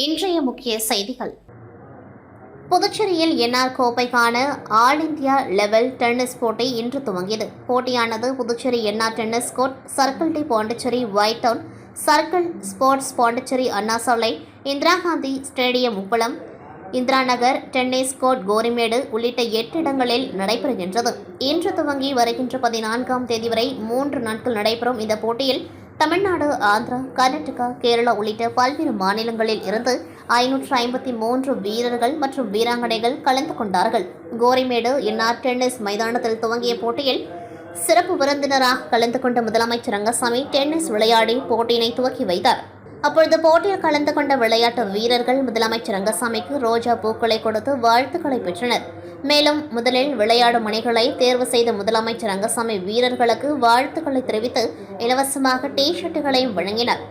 இன்றைய முக்கிய செய்திகள். புதுச்சேரியில் என்ஆர் கோப்பைக்கான ஆல் இந்தியா லெவல் டென்னிஸ் போட்டி இன்று துவங்கியது. போட்டியானது Puducherry NR tennis court, circle டி Pondicherry white town, circle sports Pondicherry Anna Salai, Indira Gandhi stadium Uppalam, Indira Nagar tennis court Gorimedu உள்ளிட்ட 8 இடங்களில் நடைபெறுகின்றது. இன்று துவங்கி வருகின்ற 14ஆம் தேதி வரை 3 நாட்கள் நடைபெறும் இந்த போட்டியில் தமிழ்நாடு, ஆந்திரா, கர்நாடகா, கேரளா உள்ளிட்ட பல்வேறு மாநிலங்களில் இருந்து 553 வீரர்கள் மற்றும் வீராங்கனைகள் கலந்து கொண்டார்கள். கோரிமேடு என்ஆர் டென்னிஸ் மைதானத்தில் துவங்கிய போட்டியில் சிறப்பு விருந்தினராக கலந்து கொண்ட முதலமைச்சர் ரங்கசாமி டென்னிஸ் விளையாடி போட்டியினை துவக்கி வைத்தார். அப்பொழுது போட்டியில் கலந்து கொண்ட விளையாட்டு வீரர்கள் முதலமைச்சர் ரங்கசாமிக்கு ரோஜா பூக்களை கொடுத்து வாழ்த்துக்களை பெற்றனர். மேலும் முதலில் விளையாடும் அணிகளை தேர்வு செய்த முதலமைச்சர் ரங்கசாமி வீரர்களுக்கு வாழ்த்துக்களை தெரிவித்து இலவசமாக டி-ஷர்ட்டுகளையும் வழங்கினார்.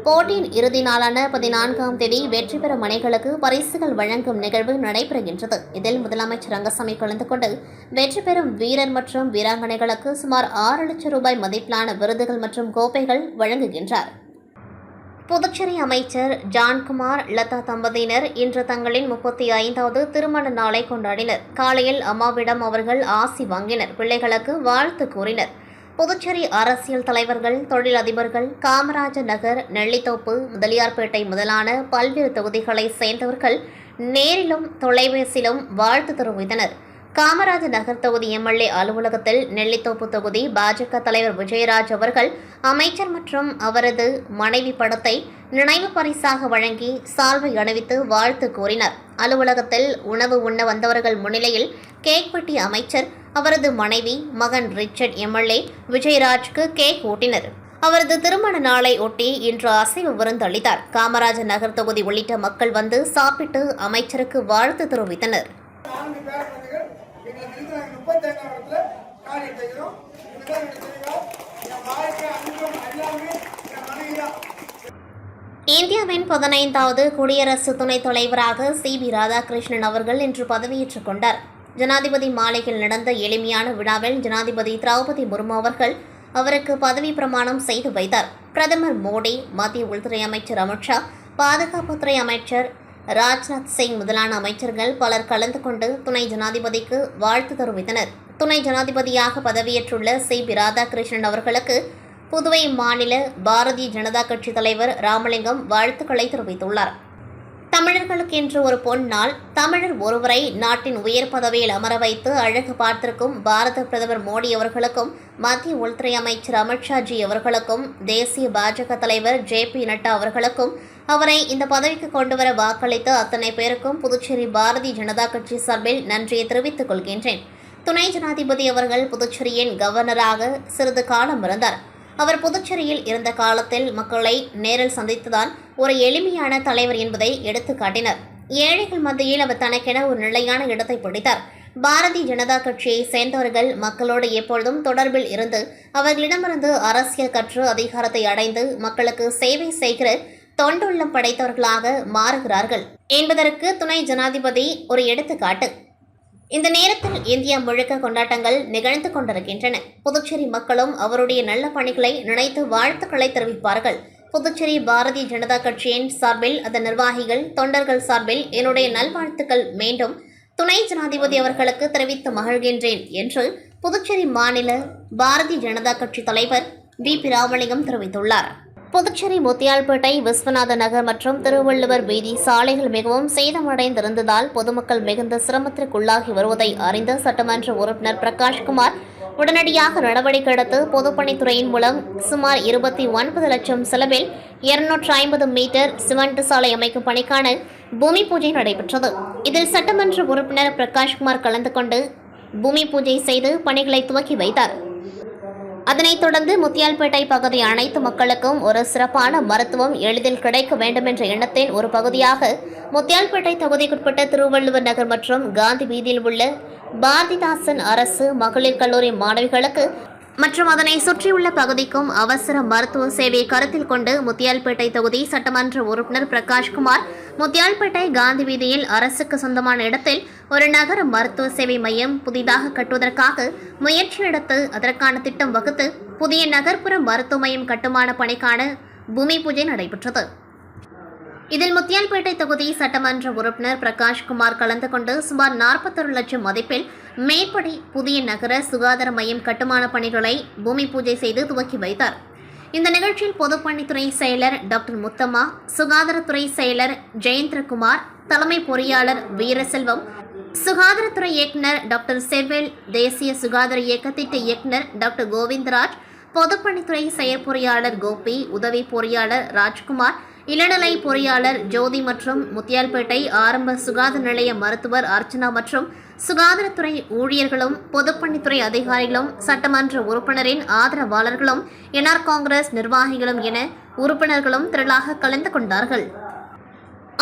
போட்டியின் இறுதி நாளான 14ஆம் தேதி வெற்றி பெறும் அணிகளுக்கு பரிசுகள் வழங்கும் நிகழ்வு நடைபெறுகின்றது. இதில் முதலமைச்சர் ரங்கசாமி கலந்து கொண்டு வெற்றி பெறும் வீரர் மற்றும் வீராங்கனைகளுக்கு சுமார் 6 லட்சம் ரூபாய் மதிப்பிலான விருதுகள் மற்றும் கோப்பைகள் வழங்குகின்றார். புதுச்சேரி அமைச்சர் ஜான்குமார், லதா தம்பதியினர் இன்று தங்களின் 35வது திருமண நாளை கொண்டாடினர். காலையில் அம்மாவிடம் அவர்கள் ஆசி வாங்கினர். பிள்ளைகளுக்கு வாழ்த்து கூறினர். புதுச்சேரி அரசியல் தலைவர்கள், தொழிலதிபர்கள், காமராஜர் நகர், நெல்லித்தோப்பு, முதலியார்பேட்டை முதலான பல்வேறு தொகுதிகளை சேர்ந்தவர்கள் நேரிலும் தொலைபேசியிலும் வாழ்த்து தெரிவித்தனர். காமராஜர் நகர் தொகுதி எம்எல்ஏ அலுவலகத்தில் நெல்லித்தோப்பு தொகுதி பாஜக தலைவர் விஜயராஜ் அவர்கள் அமைச்சர் மற்றும் அவரது மனைவி படத்தை நினைவு பரிசாக வழங்கி சால்வை அணிவித்து வாழ்த்து கூறினார். அலுவலகத்தில் உணவு உண்ண வந்தவர்கள் முன்னிலையில் கேக் வெட்டிய அமைச்சர், அவரது மனைவி, மகன் ரிச்சர்ட் எம்எல்ஏ விஜயராஜ்க்கு கேக் ஊட்டினர். அவரது திருமண நாளை ஒட்டி இன்று அசைவ விருந்து அளித்தார். காமராஜர் நகர் தொகுதி உள்ளிட்ட மக்கள் வந்து சாப்பிட்டு அமைச்சருக்கு வாழ்த்து தெரிவித்தனர். இந்தியாவின் 15வது குடியரசு துணைத் தலைவராக சி.வி. ராதாகிருஷ்ணன் அவர்கள் இன்று பதவியேற்றுக் கொண்டார். ஜனாதிபதி மாளிகையில் நடந்த எளிமையான விழாவில் ஜனாதிபதி திரௌபதி முர்மு அவர்கள் அவருக்கு பதவி பிரமாணம் செய்து வைத்தார். பிரதமர் மோடி, மத்திய உள்துறை அமைச்சர் அமித்ஷா, பாதுகாப்புத்துறை அமைச்சர் ராஜ்நாத் சிங் முதலான அமைச்சர்கள் பலர் கலந்து கொண்டு துணை ஜனாதிபதிக்கு வாழ்த்து தெரிவித்தனர். துணை ஜனாதிபதியாக பதவியேற்றுள்ள சி.வி. ராதாகிருஷ்ணன் அவர்களுக்கு புதுவை மாநில பாரதிய ஜனதா கட்சி தலைவர் ராமலிங்கம் வாழ்த்துக்களை தெரிவித்துள்ளார். தமிழர்களுக்கு இன்று ஒரு பொன் நாள். தமிழர் ஒருவரை நாட்டின் உயர் பதவியில் அமர வைத்து அழகு பார்த்திருக்கும் பாரத பிரதமர் மோடி அவர்களுக்கும், மத்திய உள்துறை அமைச்சர் அமித்ஷாஜி அவர்களுக்கும், தேசிய பாஜக தலைவர் ஜே.பி. நட்டா அவர்களுக்கும், அவரை இந்த பதவிக்கு கொண்டுவர வாக்களித்த அத்தனை பேருக்கும் புதுச்சேரி பாரதிய ஜனதா கட்சி சார்பில் நன்றியை தெரிவித்துக் கொள்கின்றேன். துணை ஜனாதிபதி அவர்கள் புதுச்சேரியின் கவர்னராக சிறிது காலம் இருந்தார். அவர் புதுச்சேரியில் இருந்த காலத்தில் மக்களை நேரில் சந்தித்துதான் ஒரு எளிமையான தலைவர் என்பதை எடுத்து காட்டினார். ஏழைகள் மத்தியில் அவர் தனக்கென ஒரு நிலையான இடத்தை பிடித்தார். பாரதிய ஜனதா கட்சியை சேர்ந்தவர்கள் மக்களோடு எப்பொழுதும் தொடர்பில் இருந்து அவர்களிடமிருந்து அரசியல் கற்று அதிகாரத்தை அடைந்து மக்களுக்கு சேவை செய்கிற தொண்டுள்ளம் படைத்தவர்களாக மாறுகிறார்கள் என்பதற்கு துணை ஜனாதிபதி ஒரு எடுத்துக்காட்டு. இந்த நேரத்தில் இந்தியா முழுக்க கொண்டாட்டங்கள் நிகழ்ந்து கொண்டிருக்கின்றன. புதுச்சேரி மக்களும் அவருடைய நல்ல பணிகளை நினைத்து வாழ்த்துக்களை தெரிவிப்பார்கள். புதுச்சேரி பாரதிய ஜனதா கட்சியின் சார்பில், அதன் நிர்வாகிகள், தொண்டர்கள் சார்பில் என்னுடைய நல்வாழ்த்துக்கள் மீண்டும் துணை ஜனாதிபதி அவர்களுக்கு தெரிவித்து மகிழ்கின்றேன் என்று புதுச்சேரி மாநில பாரதிய ஜனதா கட்சி தலைவர் வி.பி. ராமலிங்கம் தெரிவித்துள்ளார். புதுச்சேரி முத்தியால்பேட்டை, விஸ்வநாத நகர் மற்றும் திருவள்ளுவர் வீதி சாலைகள் மிகவும் சேதமடைந்திருந்ததால் பொதுமக்கள் மிகுந்த சிரமத்திற்குள்ளாகி வருவதை அறிந்த சட்டமன்ற உறுப்பினர் பிரகாஷ்குமார் உடனடியாக நடவடிக்கை எடுத்து பொதுப்பணித்துறையின் மூலம் சுமார் 29 லட்சம் செலவில் 250 மீட்டர் சிமெண்ட் சாலை அமைக்கும் பணிக்கான பூமி பூஜை நடைபெற்றது. இதில் சட்டமன்ற உறுப்பினர் பிரகாஷ்குமார் கலந்து கொண்டு பூமி பூஜை செய்து பணிகளை துவக்கி வைத்தார். அதனைத் தொடர்ந்து முத்தியால்பேட்டை பகுதி அனைத்து மக்களுக்கும் ஒரு சிறப்பான மருத்துவம் எளிதில் கிடைக்க வேண்டும் என்ற எண்ணத்தின் ஒரு பகுதியாக முத்தியால்பேட்டை தொகுதிக்குட்பட்ட திருவள்ளுவர் நகர் மற்றும் காந்தி வீதியில் உள்ள பாரதிதாசன் அரசு மகளிர் கல்லூரி மாணவிகளுக்கு மற்றும் அதனை சுற்றியுள்ள பகுதிக்கும் அவசர மருத்துவ சேவையை கருத்தில் கொண்டு முத்தியால்பேட்டை தொகுதி சட்டமன்ற உறுப்பினர் பிரகாஷ்குமார் முத்தியால்பேட்டை காந்தி வீதியில் அரசுக்கு சொந்தமான இடத்தில் ஒரு நகர மருத்துவ சேவை மையம் புதிதாக கட்டுவதற்காக முயற்சி எடுத்து அதற்கான திட்டம் வகுத்து புதிய நகர்ப்புற மருத்துவ மையம் கட்டுமான பணிக்கான பூமி பூஜை நடைபெற்றது. இதில் முத்தியால்பேட்டை தொகுதி சட்டமன்ற உறுப்பினர் பிரகாஷ்குமார் கலந்து கொண்டு சுமார் 41 லட்சம் மதிப்பில் மேற்படி புதிய நகர சுகாதார மையம் கட்டுமான பணிகளை பூமி பூஜை செய்து துவக்கி வைத்தார். இந்த நிகழ்ச்சியில் பொதுப்பணித்துறை செயலர் டாக்டர் முத்தம்மா, சுகாதாரத்துறை செயலர் ஜெயேந்திரகுமார், தலைமை பொறியாளர் வீரசெல்வம், சுகாதாரத்துறை இயக்குநர் டாக்டர் செவ்வேல், தேசிய சுகாதார இயக்க திட்ட இயக்குநர் டாக்டர் கோவிந்தராஜ், பொதுப்பணித்துறை செயற்பொறியாளர் கோபி, உதவி பொறியாளர் ராஜ்குமார், இளநிலை பொறியாளர் ஜோதி மற்றும் முத்தியால்பேட்டை ஆரம்ப சுகாதார நிலைய மருத்துவர் அர்ச்சனா மற்றும் சுகாதாரத்துறை ஊழியர்களும் பொதுப்பணித்துறை அதிகாரிகளும் சட்டமன்ற உறுப்பினரின் ஆதரவாளர்களும் என்ஆர் காங்கிரஸ் நிர்வாகிகளும் என உறுப்பினர்களும் திரளாக கலந்து கொண்டார்கள்.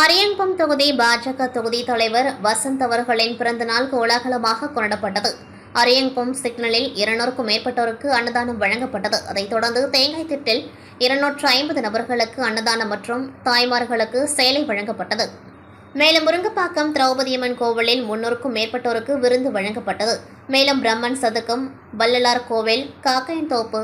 அரியங்குப்பம் தொகுதி பாஜக தொகுதி தலைவர் வசந்த் அவர்களின் பிறந்தநாள் கோலாகலமாக கொண்டாடப்பட்டது. அரியங்குப்பம் சிக்னலில் 200க்கும் மேற்பட்டோருக்கு அன்னதானம் வழங்கப்பட்டது. அதைத் தொடர்ந்து தேங்காய் திட்டில் 250 நபர்களுக்கு அன்னதானம் மற்றும் தாய்மார்களுக்கு சேலை வழங்கப்பட்டது. மேலும் முருங்கப்பாக்கம் திரௌபதியம்மன் கோவிலில் 300க்கும் மேற்பட்டோருக்கு விருந்து வழங்கப்பட்டது. மேலும் பிரம்மன் சதுக்கம், வள்ளலார் கோவில், காக்கையன்தோப்பு,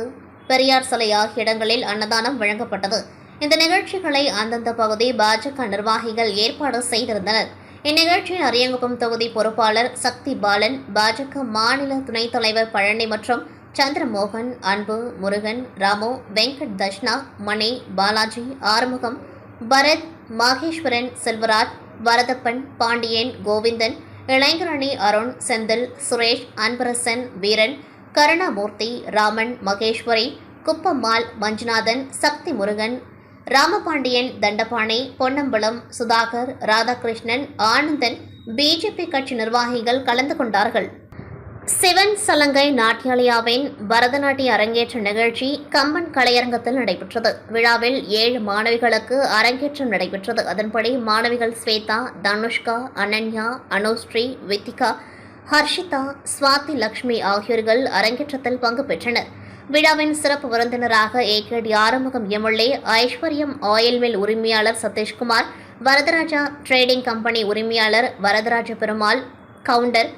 பெரியார் சிலை ஆகிய இடங்களில் அன்னதானம் வழங்கப்பட்டது. இந்த நிகழ்ச்சிகளை அந்தந்த பகுதி பாஜக நிர்வாகிகள் ஏற்பாடு செய்திருந்தனர். இந்நிகழ்ச்சியில் அரியங்குப்பம் தொகுதி பொறுப்பாளர் சக்தி பாலன், பாஜக மாநில துணைத் தலைவர் பழனி மற்றும் சந்திரமோகன், அன்பு, முருகன், ராமு, வெங்கட், தஷ்னா, மணி, பாலாஜி, ஆறுமுகம், பரத், மகேஸ்வரன், செல்வராஜ், வரதப்பன், பாண்டியன், கோவிந்தன், இளைஞரணி அருண், செந்தில், சுரேஷ், அன்பரசன், வீரன், கருணாமூர்த்தி, ராமன், மகேஸ்வரி, குப்பம்மாள், மஞ்சுநாதன், சக்தி முருகன், ராமபாண்டியன், தண்டபாணி, பொன்னம்பலம், சுதாகர், ராதாகிருஷ்ணன், ஆனந்தன், பிஜேபி கட்சி நிர்வாகிகள் கலந்து கொண்டார்கள். சிவன் சலங்கை நாட்டியாலயாவின் பரதநாட்டிய அரங்கேற்ற நிகழ்ச்சி கம்பன் கலையரங்கத்தில் நடைபெற்றது. விழாவில் 7 மாணவிகளுக்கு அரங்கேற்றம் நடைபெற்றது. அதன்படி மாணவிகள் ஸ்வேதா, தனுஷ்கா, அனன்யா, அனுஸ்ரீ, வித்திகா, ஹர்ஷிதா, சுவாதி லட்சுமி ஆகியோர்கள் அரங்கேற்றத்தில் பங்கு பெற்றனர். விழாவின் சிறப்பு விருந்தினராக AKD Arumugam MLA, Aishwaryam oil mill உரிமையாளர் சதீஷ்குமார், வரதராஜா டிரேடிங் கம்பெனி உரிமையாளர் வரதராஜ பெருமாள், கவுண்டர்,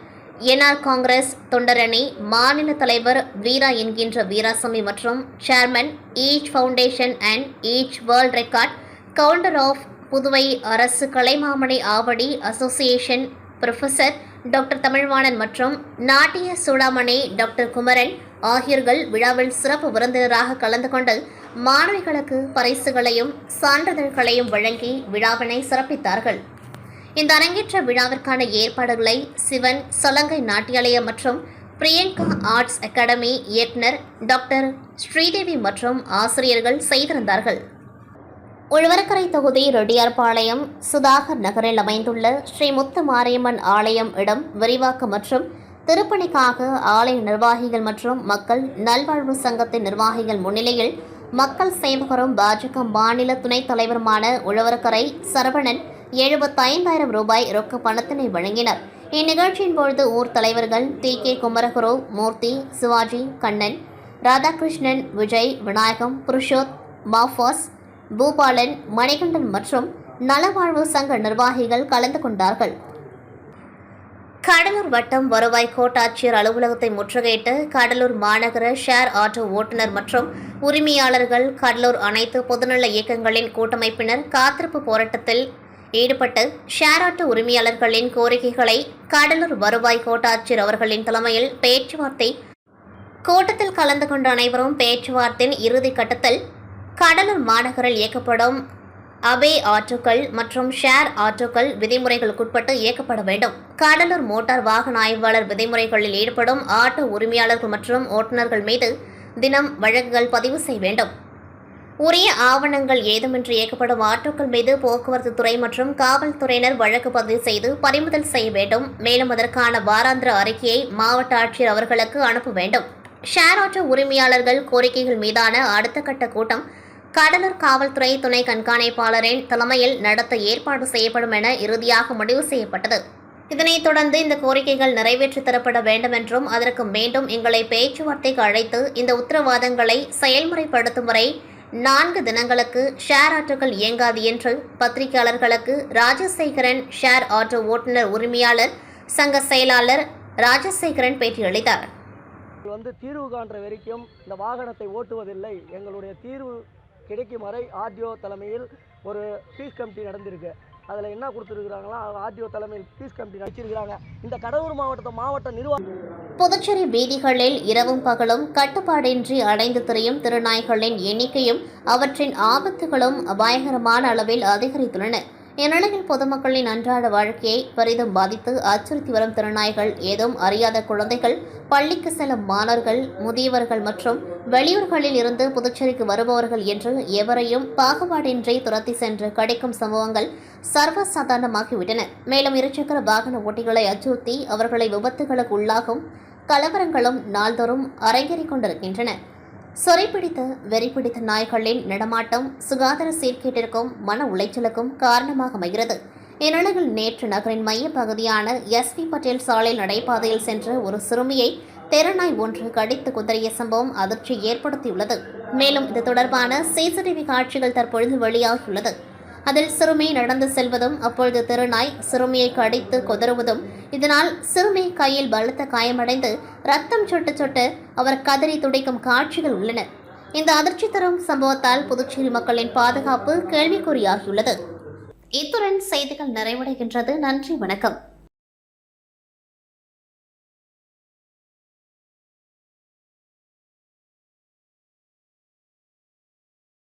என்ஆர் காங்கிரஸ் தொண்டரணி மாநில தலைவர் வீரா என்கின்ற வீராசாமி மற்றும் chairman each foundation and each world record counter of Puduvai அரசு Kalaimamani Avadi association professor doctor Tamilvanan மற்றும் நாட்டிய சூடாமணி டாக்டர் குமரன் ஆகியோர்கள் விழாவில் சிறப்பு விருந்தினராக கலந்து கொண்டு மாணவிகளுக்கு பரிசுகளையும் சான்றிதழ்களையும் வழங்கி விழாவினை சிறப்பித்தார்கள். இந்த அரங்கேற்ற விழாவிற்கான ஏற்பாடுகளை சிவன் சலங்கை நாட்டியாலய மற்றும் பிரியங்கா ஆர்ட்ஸ் அகாடமி இயக்குனர் டாக்டர் ஸ்ரீதேவி மற்றும் ஆசிரியர்கள் செய்திருந்தார்கள். உழவர்கரை தொகுதி ரெட்டியார்பாளையம் சுதாகர் நகரில் அமைந்துள்ள ஸ்ரீ முத்து மாரியம்மன் ஆலயம் இடம் விரிவாக்கம் மற்றும் திருப்பணிக்காக ஆலய நிர்வாகிகள் மற்றும் மக்கள் நல்வாழ்வு சங்கத்தின் நிர்வாகிகள் முன்னிலையில் மக்கள் சேவகரும் பாஜக மாநில துணைத் தலைவருமான உழவர்கரை சரவணன் 75,000 ரூபாய் ரொக்க பணத்தினை வழங்கினர். இந்நிகழ்ச்சியின் பொழுது ஊர் தலைவர்கள் டி.கே. குமரகுரு, மூர்த்தி, சிவாஜி, கண்ணன், ராதாகிருஷ்ணன், விஜய், விநாயகம், புருஷோத், மாஃபாஸ், பூபாலன், மணிகண்டன் மற்றும் நலவாழ்வு சங்க நிர்வாகிகள் கலந்து கொண்டார்கள். கடலூர் வட்டம் வருவாய் கோட்டாட்சியர் அலுவலகத்தை முற்றுகையிட்டு கடலூர் மாநகர ஷேர் ஆட்டோ ஓட்டுநர் மற்றும் உரிமையாளர்கள் கடலூர் அனைத்து பொதுநல இயக்கங்களின் கூட்டமைப்பினர் காத்திருப்பு போராட்டத்தில் ஈடுபட்டு ஷேர் ஆட்டோ உரிமையாளர்களின் கோரிக்கைகளை கடலூர் வருவாய் கோட்டாட்சியர் அவர்களின் தலைமையில் பேச்சுவார்த்தை கூட்டத்தில் கலந்து கொண்ட அனைவரும் பேச்சுவார்த்தையின் இறுதி கட்டத்தில் கடலூர் மாநகரில் இயக்கப்படும் அபே ஆட்டோக்கள் மற்றும் ஷேர் ஆட்டோக்கள் விதிமுறைகளுக்குட்பட்டு இயக்கப்பட வேண்டும். கடலூர் மோட்டார் வாகன ஆய்வாளர் விதிமுறைகளில் ஈடுபடும் ஆட்டோ உரிமையாளர்கள் மற்றும் ஓட்டுநர்கள் மீது தினம் வழக்குகள் பதிவு செய்ய வேண்டும். உரிய ஆவணங்கள் ஏதுமின்றி இயக்கப்படும் ஆட்டோக்கள் மீது போக்குவரத்து துறை மற்றும் காவல்துறையினர் வழக்கு பதிவு செய்து பறிமுதல் செய்ய வேண்டும். மேலும் அதற்கான வாராந்திர அறிக்கையை மாவட்ட ஆட்சியர் அவர்களுக்கு அனுப்ப வேண்டும். ஷேர் ஆட்டோ உரிமையாளர்கள் கோரிக்கைகள் மீதான அடுத்த கட்ட கூட்டம் கடலூர் காவல்துறை துணை கண்காணிப்பாளரின் தலைமையில் நடத்த ஏற்பாடு செய்யப்படும் என இறுதியாக முடிவு செய்யப்பட்டது. இதனைத் தொடர்ந்து இந்த கோரிக்கைகள் நிறைவேற்றி தரப்பட வேண்டும் என்றும் அதற்கு மீண்டும் எங்களை பேச்சுவார்த்தைக்கு அழைத்து இந்த உத்தரவாதங்களை செயல்முறைப்படுத்தும் வரை 4 தினங்களுக்கு ஷேர் ஆட்டோக்கள் இயங்காது என்று பத்திரிகையாளர்களுக்கு ராஜசேகரன் ஷேர் ஆட்டோ ஓட்டுநர் உரிமையாளர் சங்க செயலாளர் ராஜசேகரன் பேட்டியளித்தார். தீர்வு காண்ற வரைக்கும் இந்த வாகனத்தை ஓட்டுவதில்லை. எங்களுடைய தீர்வு கிடைக்கும் வரை ஆர்டிஓ தலைமையில் ஒரு பீஸ் கமிட்டி நடந்திருக்கு. அதில் என்ன கொடுத்துருக்குறாங்களா, ஆர்டிஓ தலைமையில் பீஸ் கமிட்டி வச்சிருக்கிறாங்க. இந்த கடலூர் மாவட்ட நிர்வாகம் புதுச்சேரி வீதிகளில் இரவும் பகலும் கட்டுப்பாடின்றி அடைந்து திரியும் திருநாய்களின் எண்ணிக்கையும் அவற்றின் ஆபத்துகளும் அபாயகரமான அளவில் அதிகரித்துள்ளன. இந்நிலையில் பொதுமக்களின் அன்றாட வாழ்க்கையை பெரிதும் பாதித்து அச்சுறுத்தி வரும் திருநாய்கள் ஏதும் அறியாத குழந்தைகள், பள்ளிக்கு செல்லும் மாணவர்கள், முதியவர்கள் மற்றும் வெளியூர்களில் இருந்து புதுச்சேரிக்கு வருபவர்கள் என்று எவரையும் பாகுபாடின்றி துரத்தி சென்று கடிக்கும் சம்பவங்கள் சர்வசாதாரணமாகிவிட்டன. மேலும் இருசக்கர வாகன ஓட்டிகளை அச்சுறுத்தி அவர்களை விபத்துகளுக்கு உள்ளாகும் கலவரங்களும் நாள்தோறும் அரங்கேறிக் கொண்டிருக்கின்றன. சொறைப்பிடித்த வெறிப்பிடித்த நாய்களின் நடமாட்டம் சுகாதார சீர்கேட்டிற்கும் மன உளைச்சலுக்கும் காரணமாக அமைகிறது. இந்நிலையில் நேற்று நகரின் மையப் பகுதியான எஸ்.வி. பட்டேல் சாலையில் நடைபாதையில் சென்ற ஒரு சிறுமியை தெருநாய் ஒன்று கடித்து குதறிய சம்பவம் அதிர்ச்சி ஏற்படுத்தியுள்ளது. மேலும் இது தொடர்பான சிசிடிவி காட்சிகள் தற்பொழுது வெளியாகியுள்ளது. அதில் சிறுமி நடந்து செல்வதும் அப்பொழுது திருநாய் சிறுமியை கடித்து கொதறுவதும், இதனால் சிறுமி கையில் பலத்த காயமடைந்து ரத்தம் சொட்டு சொட்டு அவர் கதறி துடிக்கும் காட்சிகள் உள்ளன. இந்த அதிர்ச்சி தரும் சம்பவத்தால் புதுச்சேரி மக்களின் பாதுகாப்பு கேள்விக்குறியாகியுள்ளது. இத்துடன் செய்திகள் நிறைவடைகின்றது. நன்றி, வணக்கம்.